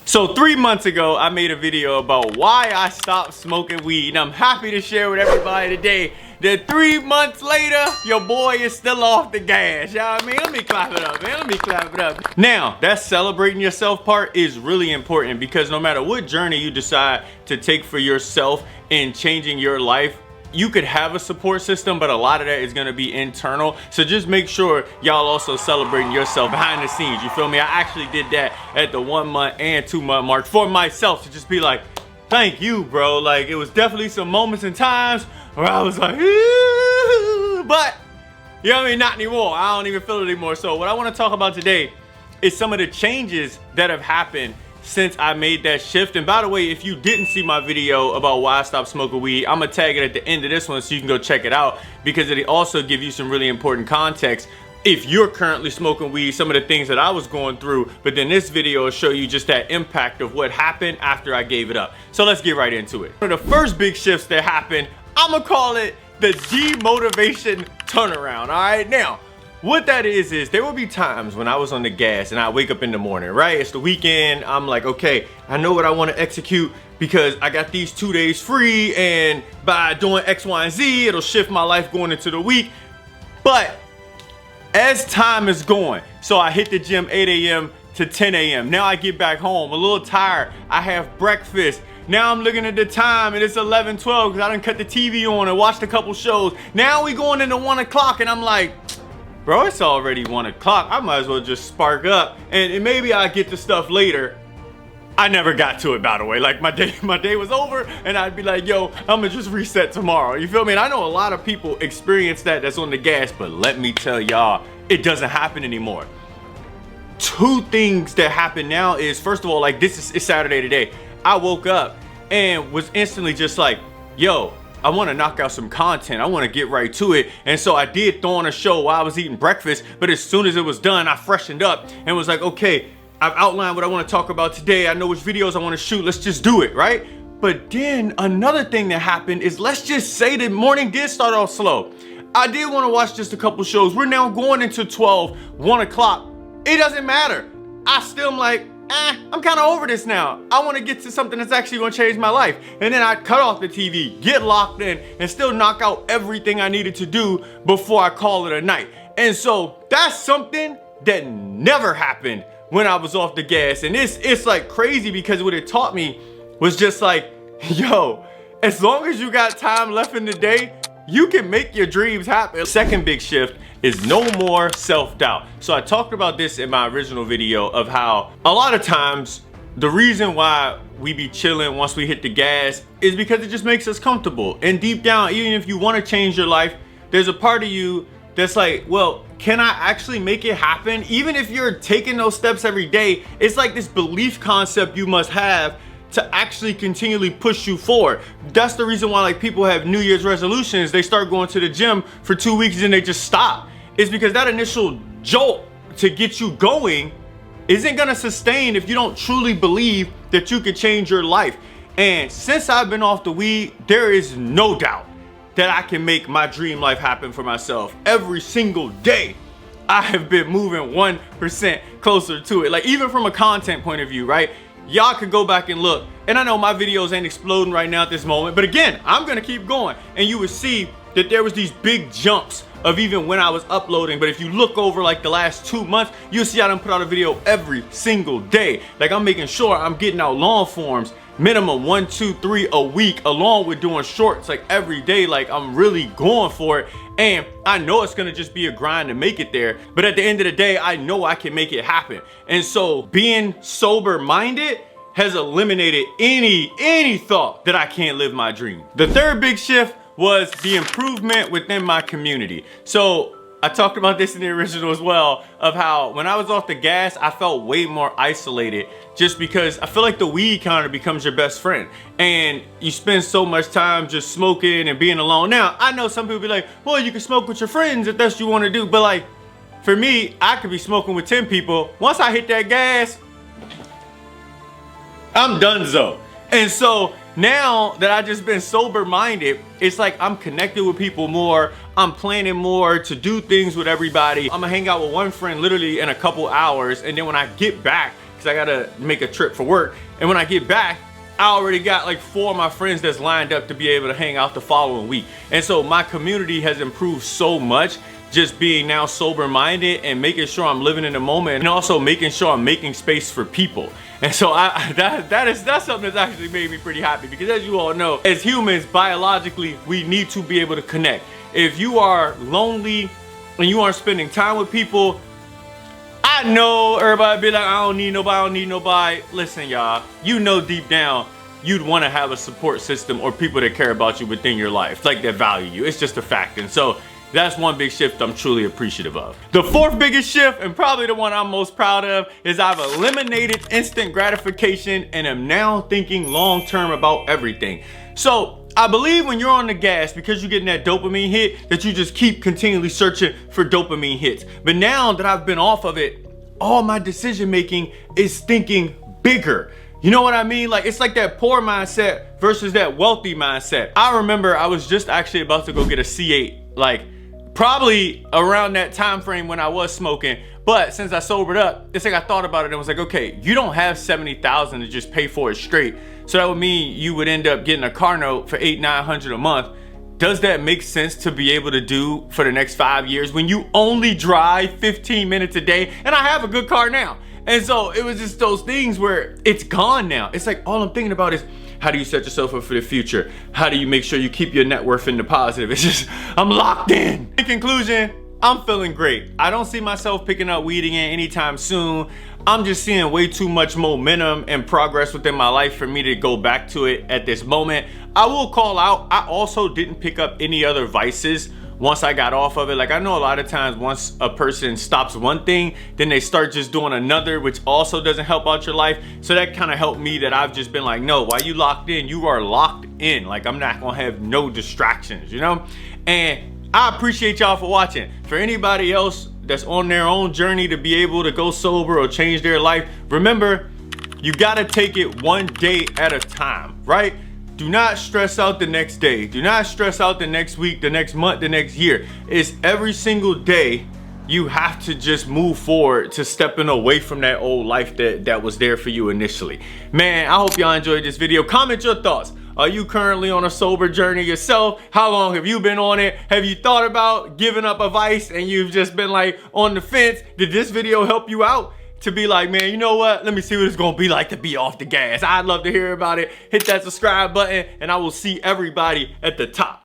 So 3 months ago, I made a video about why I stopped smoking weed, and I'm happy to share with everybody today that 3 months later, your boy is still off the gas. You know what I mean? Let me clap it up, man. Let me clap it up. Now, that celebrating yourself part is really important because no matter what journey you decide to take for yourself in changing your life, you could have a support system, but a lot of that is gonna be internal. So just make sure y'all also celebrating yourself behind the scenes, you feel me? I actually did that at the 1 month and 2 month mark for myself to just be like, thank you, bro. Like, it was definitely some moments and times where I was like, ooh, but you know what I mean? Not anymore. I don't even feel it anymore. So what I wanna talk about today is some of the changes that have happened since I made that shift. And by the way, if you didn't see my video about why I stopped smoking weed, I'm gonna tag it at the end of this one so you can go check it out, because it'll also give you some really important context if you're currently smoking weed, some of the things that I was going through. But then this video will show you just that impact of what happened after I gave it up. So let's get right into it. One of the first big shifts that happened, I'm gonna call it the Demotivation Turnaround. All right, now what that is there will be times when I was on the gas and I wake up in the morning, right? It's the weekend. I'm like, okay, I know what I want to execute because I got these 2 days free, and by doing X, Y, and Z, it'll shift my life going into the week. But as time is going, so I hit the gym 8 a.m. to 10 a.m. Now I get back home a little tired. I have breakfast. Now I'm looking at the time and it's 11:12 because I done cut the TV on and watched a couple shows. Now we going into 1 o'clock and I'm like, bro, it's already 1 o'clock. I might as well just spark up and maybe I'll get to stuff later. I never got to it, by the way. Like my day was over and I'd be like, yo, I'm gonna just reset tomorrow. You feel me? And I know a lot of people experience that's on the gas, but let me tell y'all, it doesn't happen anymore. Two things that happen now is, first of all, like it's Saturday today. I woke up and was instantly just like, yo, I want to knock out some content. I want to get right to it. And so I did throw on a show while I was eating breakfast, but as soon as it was done, I freshened up and was like, okay, I've outlined what I want to talk about today. I know which videos I want to shoot. Let's just do it, right? But then another thing that happened is, let's just say the morning did start off slow. I did want to watch just a couple shows. We're now going into 1 o'clock. It doesn't matter. I still am like, I'm kind of over this now. I want to get to something that's actually going to change my life. And then I cut off the TV, get locked in, and still knock out everything I needed to do before I call it a night. And so that's something that never happened when I was off the gas. And it's like crazy because what it taught me was just like, yo, as long as you got time left in the day, you can make your dreams happen. Second big shift is no more self-doubt. So I talked about this in my original video of how a lot of times the reason why we be chilling once we hit the gas is because it just makes us comfortable. And deep down, even if you want to change your life, there's a part of you that's like, well, can I actually make it happen? Even if you're taking those steps every day, it's like this belief concept you must have to actually continually push you forward. That's the reason why like people have New Year's resolutions. They start going to the gym for 2 weeks and they just stop. It's because that initial jolt to get you going isn't gonna sustain if you don't truly believe that you could change your life. And since I've been off the weed, there is no doubt that I can make my dream life happen for myself. Every single day, I have been moving 1% closer to it. Like even from a content point of view, right? Y'all could go back and look. And I know my videos ain't exploding right now at this moment, but again, I'm gonna keep going. And you would see that there was these big jumps of even when I was uploading. But if you look over like the last 2 months, you'll see I done put out a video every single day. Like I'm making sure I'm getting out long forms, minimum 1, 2, 3 a week, along with doing shorts like every day. Like I'm really going for it. And I know it's gonna just be a grind to make it there. But at the end of the day, I know I can make it happen. And so being sober minded has eliminated any thought that I can't live my dream. The third big shift was the improvement within my community. So I talked about this in the original as well, of how when I was off the gas, I felt way more isolated just because I feel like the weed kind of becomes your best friend. And you spend so much time just smoking and being alone. Now, I know some people be like, well, you can smoke with your friends if that's what you want to do. But like, for me, I could be smoking with 10 people. Once I hit that gas, I'm donezo. And so now that I just been sober minded, it's like I'm connected with people more. I'm planning more to do things with everybody. I'm gonna hang out with one friend literally in a couple hours, and then when I get back because I gotta make a trip for work. And when I get back, I already got like 4 of my friends that's lined up to be able to hang out the following week. And so my community has improved so much, just being now sober minded and making sure I'm living in the moment, and also making sure I'm making space for people. And so that's something that's actually made me pretty happy, because as you all know, as humans, biologically, we need to be able to connect. If you are lonely and you aren't spending time with people, I know everybody be like, I don't need nobody. Listen, y'all, you know deep down, you'd want to have a support system or people that care about you within your life, like that value you. It's just a fact. And so that's one big shift I'm truly appreciative of. The 4th biggest shift, and probably the one I'm most proud of, is I've eliminated instant gratification and am now thinking long-term about everything. So I believe when you're on the gas, because you're getting that dopamine hit, that you just keep continually searching for dopamine hits. But now that I've been off of it, all my decision making is thinking bigger. You know what I mean? Like, it's like that poor mindset versus that wealthy mindset. I remember I was just actually about to go get a C8, like probably around that time frame when I was smoking. But since I sobered up, it's like I thought about it and was like, okay, you don't have $70,000 to just pay for it straight. So that would mean you would end up getting a car note for $800-900 a month. Does that make sense to be able to do for the next 5 years when you only drive 15 minutes a day? And I have a good car now. And so it was just those things where it's gone now. It's like all I'm thinking about is, how do you set yourself up for the future? How do you make sure you keep your net worth in the positive? It's just, I'm locked in. In conclusion, I'm feeling great. I don't see myself picking up weed again anytime soon. I'm just seeing way too much momentum and progress within my life for me to go back to it at this moment. I will call out, I also didn't pick up any other vices once I got off of it. Like, I know a lot of times once a person stops one thing, then they start just doing another, which also doesn't help out your life. So that kind of helped me, that I've just been like, no, while you locked in, you are locked in. Like, I'm not gonna have no distractions, you know? And I appreciate y'all for watching. For anybody else that's on their own journey to be able to go sober or change their life, remember, you gotta take it one day at a time, right? Do not stress out the next day. Do not stress out the next week, the next month, the next year. It's every single day you have to just move forward to stepping away from that old life that was there for you initially. Man, I hope y'all enjoyed this video. Comment your thoughts. Are you currently on a sober journey yourself? How long have you been on it? Have you thought about giving up a vice and you've just been like on the fence? Did this video help you out to be like, man, you know what? Let me see what it's gonna be like to be off the gas. I'd love to hear about it. Hit that subscribe button and I will see everybody at the top.